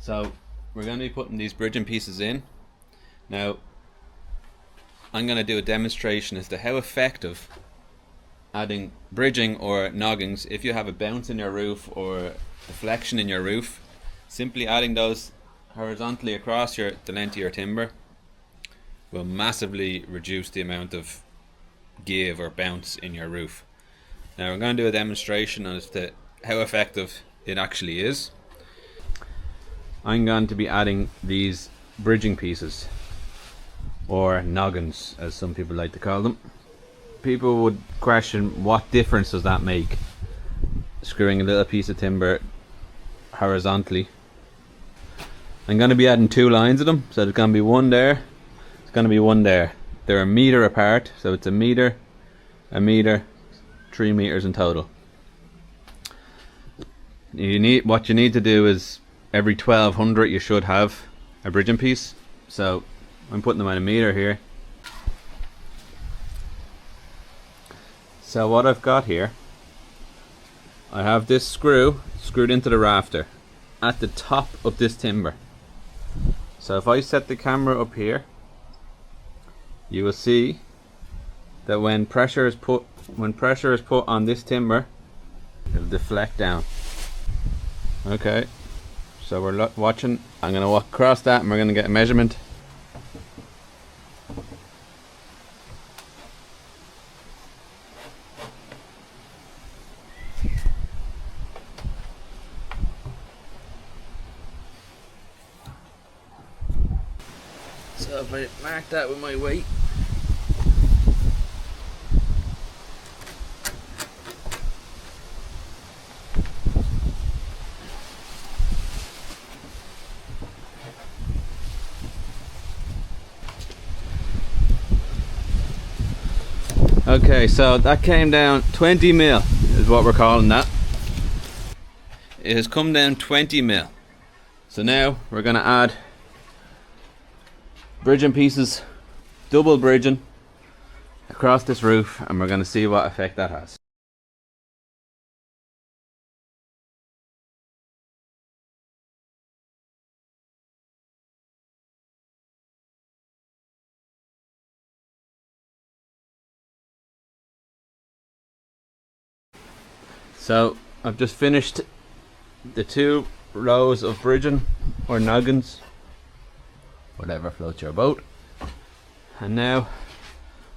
So we're going to be putting these bridging pieces in. Now I'm going to do a demonstration as to how effective adding bridging or noggins, if you have a bounce in your roof or deflection in your roof, simply adding those horizontally across the length of your timber will massively reduce the amount of give or bounce in your roof. Now we're going to do a demonstration as to how effective it actually is. I'm going to be adding these bridging pieces, or noggins as some people like to call them. People would question, what difference does that make, screwing a little piece of timber horizontally. I'm going to be adding 2 lines of them, so there's going to be one there, there's going to be one there. They're a meter apart, so it's a meter, 3 meters in total. What you need to do is every 1200 you should have a bridging piece. So I'm putting them on a meter here. So what I've got here, I have this screw screwed into the rafter at the top of this timber. So if I set the camera up here, you will see that when pressure is put on this timber, it'll deflect down. Okay, so we're watching. I'm going to walk across that and we're going to get a measurement. So if I mark that with my weight, okay, so that came down 20 mil is what we're calling that. It has come down 20 mil. So now we're going to add bridging pieces, double bridging across this roof, and we're going to see what effect that has. So I've just finished the 2 rows of bridging or noggins, whatever floats your boat, and now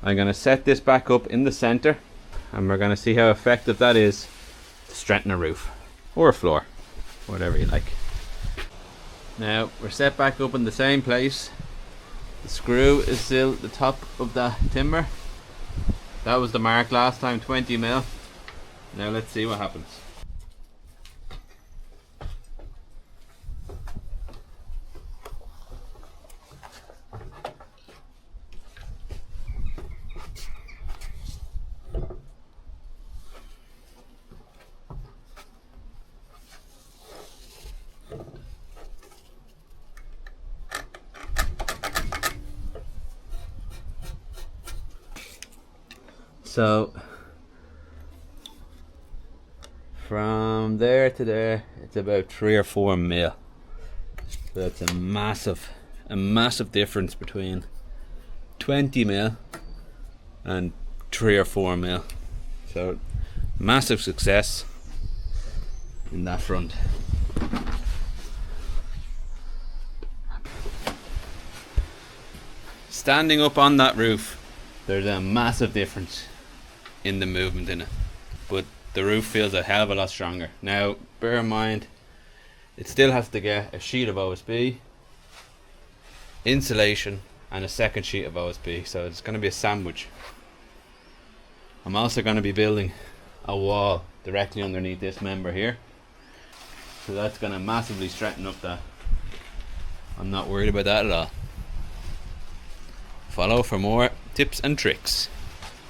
I'm going to set this back up in the center and we're going to see how effective that is to strengthen a roof or a floor, whatever you like. Now we're set back up in the same place. The screw is still at the top of the timber. That was the mark last time, 20 mil. Now let's see what happens. So from there to there, it's about 3 or 4 mil. So that's a massive difference between 20 mil and 3 or 4 mil. So massive success in that front. Standing up on that roof, there's a massive difference in the movement in it, but the roof feels a hell of a lot stronger. Now bear in mind, it still has to get a sheet of OSB, insulation and a second sheet of OSB, so it's going to be a sandwich. I'm also going to be building a wall directly underneath this member here, so that's going to massively straighten up that. I'm not worried about that at all. Follow for more tips and tricks.